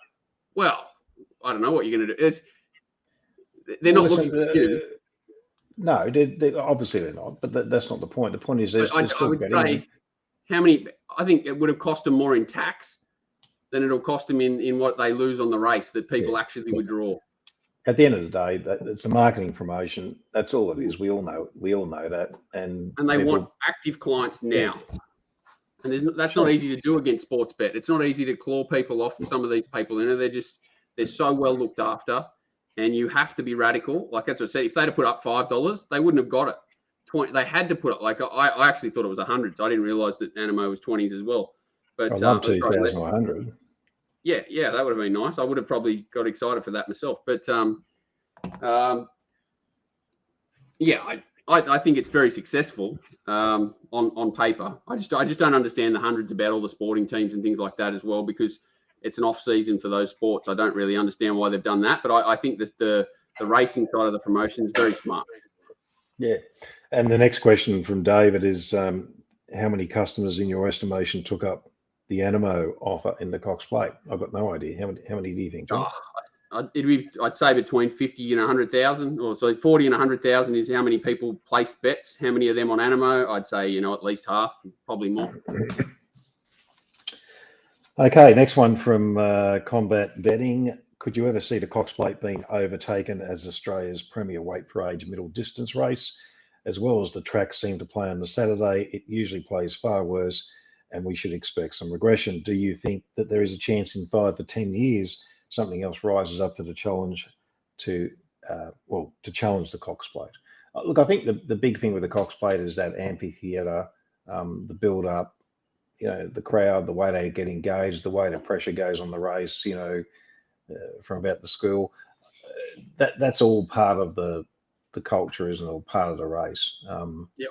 S2: Well, I don't know what you're gonna do. They're not looking for you.
S1: No, they're obviously they're not. But that's not the point. The point is, I would say,
S2: how many? I think it would have cost them more in tax than it'll cost them in what they lose on the race that people actually would draw.
S1: At the end of the day, it's a marketing promotion. That's all it is. We all know that. And
S2: they want active clients now. And that's not easy to do against Sportsbet. It's not easy to claw people off some of these people. They're so well looked after. And you have to be radical. Like as I said, if they'd have put up $5, they wouldn't have got it. They had to put it. Like I actually thought it was 100. So I didn't realise that Animo was 20s as well. But
S1: I love 2,100.
S2: Yeah, that would have been nice. I would have probably got excited for that myself. But I think it's very successful on paper. I just don't understand the hundreds about all the sporting teams and things like that as well, because it's an off season for those sports. I don't really understand why they've done that, but I think that the racing side of the promotion is very smart. Yeah.
S1: And the next question from David is, how many customers in your estimation took up the Animo offer in the Cox Plate? I've got no idea. How many do you think, John?
S2: I'd say between 50 and 100,000, or so 40 and 100,000 is how many people placed bets. How many of them on Animo? I'd say, at least half, probably more.
S1: Okay, next one from Combat Betting.
S3: could you ever see the Cox Plate being overtaken as Australia's premier weight for age middle distance race? As well as the track seemed to play on the Saturday, it usually plays far worse, and we should expect some regression. Do you think that there is a chance in 5 to 10 years something else rises up to the challenge to challenge the Cox Plate? Look, I think the big thing with the Cox Plate is that amphitheatre, the build up, the crowd, the way they get engaged, the way the pressure goes on the race, from about the school. That's all part of the culture, isn't it? All part of the race.
S2: Yep.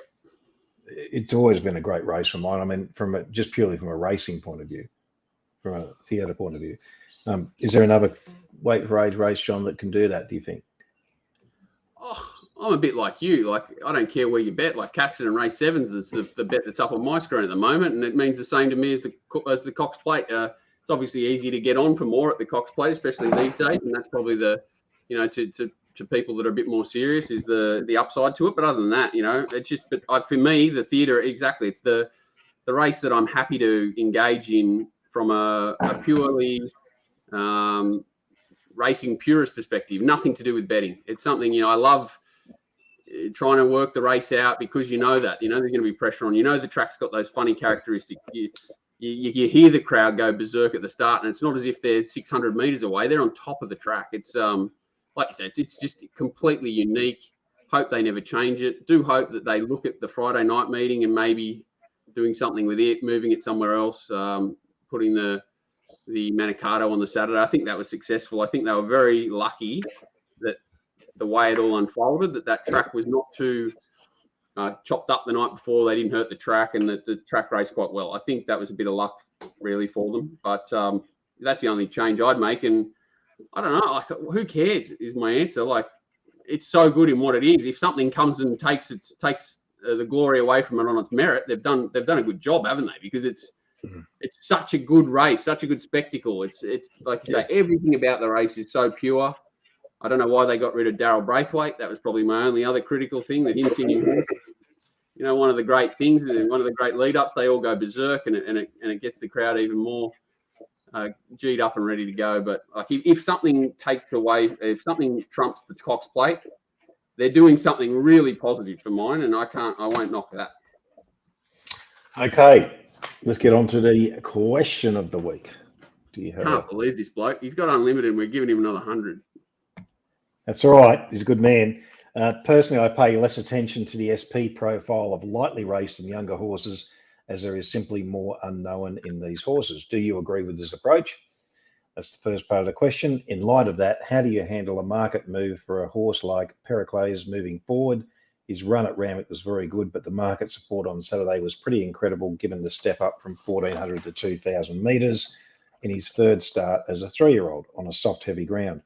S3: It's always been a great race for mine. I mean, just purely from a racing point of view, from a theatre point of view. Is there another weight for age race, John, that can do that, do you think?
S2: Oh, I'm a bit like you. Like, I don't care where you bet. Like Caston and Race 7s is the bet that's up on my screen at the moment, and it means the same to me as the Cox Plate. It's obviously easy to get on for more at the Cox Plate, especially these days, and that's probably to people that are a bit more serious is the upside to it. But other than that, it's just. But for me, the theatre exactly. It's the race that I'm happy to engage in from a purely racing purist perspective. Nothing to do with betting. It's something I love trying to work the race out because that there's going to be pressure on. The track's got those funny characteristics. You hear the crowd go berserk at the start, and it's not as if they're 600 meters away. They're on top of the track. It's like you said, it's just completely unique. Hope they never change it. Do hope that they look at the Friday night meeting and maybe doing something with it, moving it somewhere else, putting the Manicato on the Saturday. I think that was successful. I think they were very lucky that the way it all unfolded, that track was not too chopped up the night before. They didn't hurt the track, and the track raced quite well. I think that was a bit of luck, really, for them. But that's the only change I'd make. And I don't know, like, who cares is my answer. Like, it's so good in what it is. If something comes and takes the glory away from it on its merit, they've done a good job, haven't they? Because it's such a good race, such a good spectacle. It's like you say, everything about the race is so pure. I don't know why they got rid of Darryl Braithwaite. That was probably my only other critical thing. That him singing, one of the great things, one of the great lead-ups, they all go berserk, and it gets the crowd even more G'd up and ready to go. But like, if something trumps the Cox Plate, they're doing something really positive for mine, and I won't knock that.
S3: Okay, let's get on to the question of the week.
S2: Can't believe this bloke. He's got unlimited, and we're giving him another 100.
S3: That's all right. He's a good man. Personally, I pay less attention to the SP profile of lightly raced and younger horses, as there is simply more unknown in these horses. Do you agree with this approach? That's the first part of the question. In light of that, how do you handle a market move for a horse like Pericles moving forward? His run at Randwick was very good, but the market support on Saturday was pretty incredible given the step up from 1,400 to 2,000 metres in his third start as a 3-year-old on a soft, heavy ground.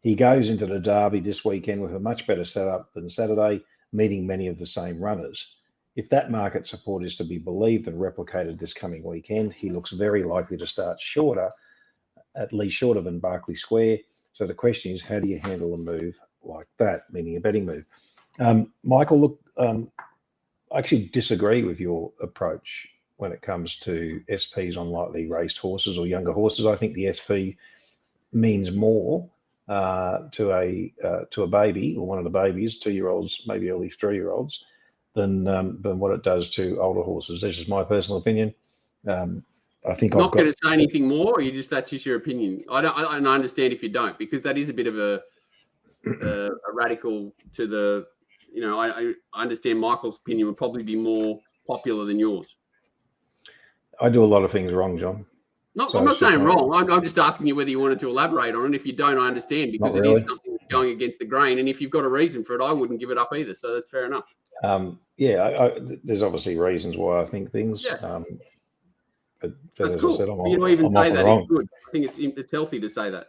S3: He goes into the Derby this weekend with a much better setup than Saturday, meeting many of the same runners. If that market support is to be believed and replicated this coming weekend, he looks very likely to start shorter, at least shorter than Berkeley Square. So the question is, how do you handle a move like that, meaning a betting move? Michael, look, I actually disagree with your approach when it comes to SPs on lightly raced horses or younger horses. I think the SP means more to a baby or one of the babies, 2-year-olds, maybe early 3-year-olds, than what it does to older horses. This is my personal opinion. I think
S2: I'm not going to say anything more. That's just your opinion. I understand if you don't, because that is a bit of a radical to the. I understand Michael's opinion would probably be more popular than yours.
S3: I do a lot of things wrong, John.
S2: No, so I'm not saying wrong. I'm just asking you whether you wanted to elaborate on it. If you don't, I understand, because it is something that's going against the grain. And if you've got a reason for it, I wouldn't give it up either. So that's fair enough.
S3: There's obviously reasons why I think things.
S2: Yeah.
S3: But
S2: that's
S3: as
S2: cool.
S3: I said, I'm
S2: even say that.
S3: wrong.
S2: It's good. I think it's healthy to say that.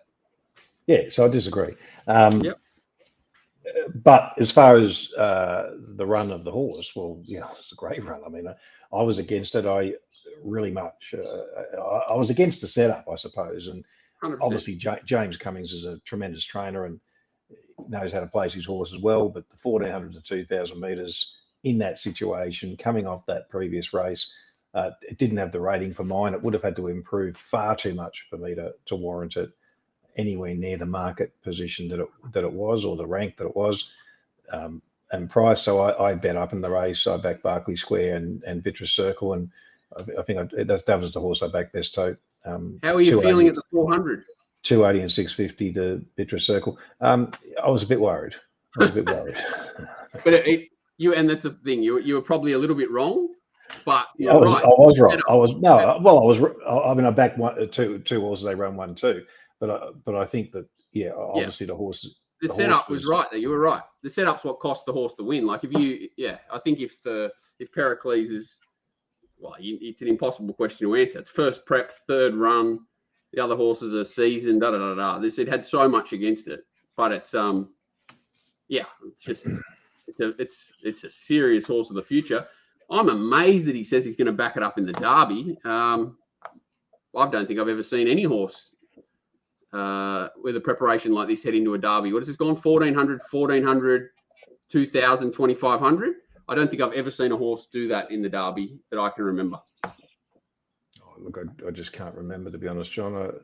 S3: Yeah, so I disagree.
S2: Yep.
S3: But as far as the run of the horse, well, it's a great run. I mean, I was against it. I was against the setup, I suppose. And
S2: 100%.
S3: obviously, James Cummings is a tremendous trainer and knows how to place his horse as well. But the 1,400 to 2,000 metres in that situation, coming off that previous race, it didn't have the rating for mine. It would have had to improve far too much for me to warrant it anywhere near the market position that it was, or the rank that it was, and price. So I bet up in the race. I backed Berkeley Square and Vitreous Circle, and I think that was the horse I backed best tote.
S2: How are you feeling at the 400?
S3: 280 and 650 to Vitreous Circle. I was a bit worried. But
S2: and that's the thing. You were probably a little bit wrong, but
S3: I was wrong. I backed two horses. They run 1-2, but I think that obviously the horse.
S2: The setup was right there. You were right. The setup's what cost the horse the win. Like I think if Pericles is, it's an impossible question to answer. It's first prep, third run. The other horses are seasoned. It had so much against it, but it's it's a serious horse of the future. I'm amazed that he says he's going to back it up in the Derby. I don't think I've ever seen any horse with a preparation like this head into a Derby. What has this gone? 1,400, 1,400, 2,000, 2,500. I don't think I've ever seen a horse do that in the Derby that I can remember.
S3: Look, I just can't remember, to be honest, John.
S2: But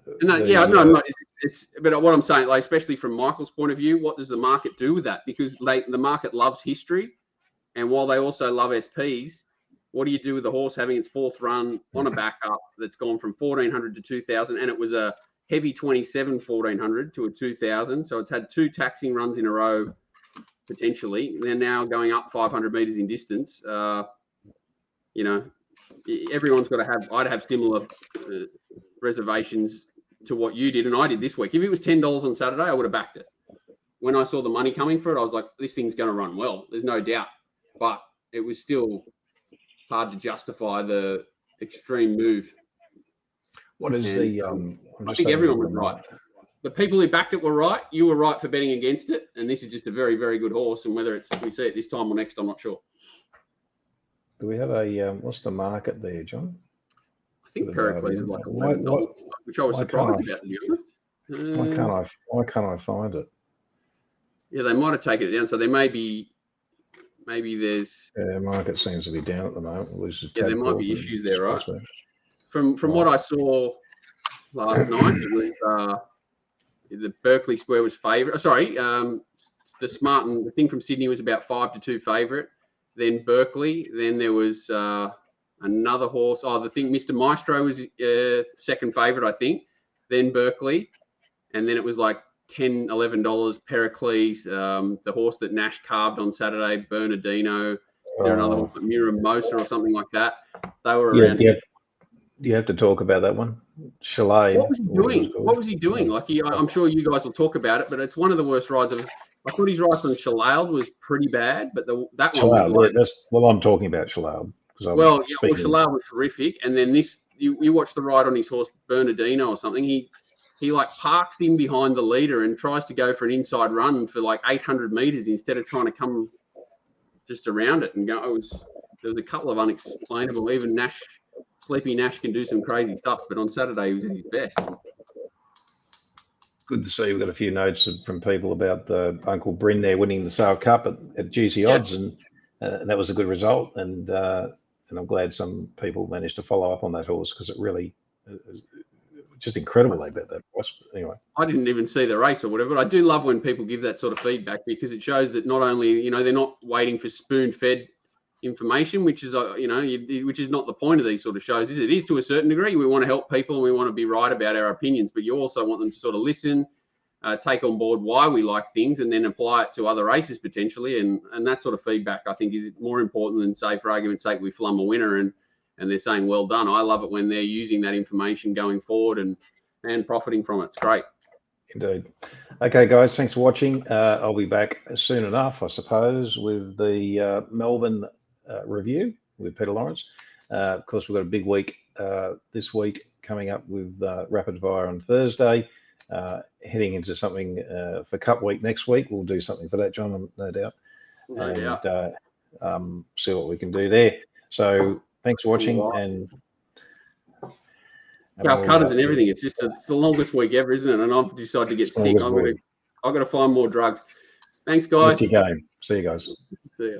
S2: what I'm saying, like, especially from Michael's point of view, what does the market do with that? Because the market loves history, and while they also love SPs, what do you do with the horse having its fourth run on a backup that's gone from 1,400 to 2,000, and it was a heavy 27 1,400 to a 2,000, so it's had two taxing runs in a row potentially. They're now going up 500 meters in distance. Everyone's got to have. I'd have similar reservations to what you did and I did this week. If it was $10 on Saturday, I would have backed it. When I saw the money coming for it, I was like, this thing's going to run well. There's no doubt. But it was still hard to justify the extreme move.
S3: What is
S2: I think everyone was right. The people who backed it were right. You were right for betting against it. And this is just a very, very good horse. And whether we see it this time or next, I'm not sure.
S3: Do we have a what's the market there, John?
S2: I think Pericles is like $11, which I was surprised about, to be honest.
S3: Why can't I find it?
S2: Yeah, they might have taken it down. So there maybe there's.
S3: Yeah, market seems to be down at the moment.
S2: There might be issues there, right? From what I saw last night, it was the Berkeley Square was favourite. The thing from Sydney was about 5-2 favourite. Then Berkeley. Then there was another horse. The thing Mr. Maestro was second favourite, I think. Then Berkeley, and then it was like $10, $11. Pericles, the horse that Nash carved on Saturday, Bernardino. Is there another horse, Miramosa or something like that? They were around.
S3: You have to talk about that one. Chalet.
S2: What was he doing? What was he doing? Like, I'm sure you guys will talk about it, but it's one of the worst rides I thought his ride from Chalet was pretty bad, but that one was
S3: I'm talking about Chalet.
S2: Chalet was horrific. And then you watch the ride on his horse Bernardino or something. He like parks in behind the leader and tries to go for an inside run for like 800 meters instead of trying to come just around it and go. There was a couple of unexplainable. Even Sleepy Nash can do some crazy stuff, but on Saturday he was at his best.
S3: Good to see we've got a few notes from people about Uncle Bryn there winning the Sale Cup at juicy odds, and that was a good result. And I'm glad some people managed to follow up on that horse, because it really just incredible they bet that horse. Anyway, I
S2: didn't even see the race or whatever, but I do love when people give that sort of feedback, because it shows that not only they're not waiting for spoon-fed information, which is which is not the point of these sort of shows. It is to a certain degree. We want to help people and we want to be right about our opinions, but you also want them to sort of listen, take on board why we like things, and then apply it to other races potentially. And that sort of feedback, I think, is more important than, say, for argument's sake, we flum a winner and they're saying well done. I love it when they're using that information going forward and profiting from it. It's great.
S3: Indeed. Okay, guys, thanks for watching. I'll be back soon enough, I suppose, with the Melbourne review with Peter Lawrence. Of course, we've got a big week this week coming up with Rapid Fire on Thursday, heading into something for Cup Week next week. We'll do something for that, John, no doubt. See what we can do there. So thanks for watching. And
S2: cutters and everything. It's the longest week ever, isn't it? And I've decided to get sick. I've got to find more drugs. Thanks, guys.
S3: That's your game. See you guys.
S2: See ya.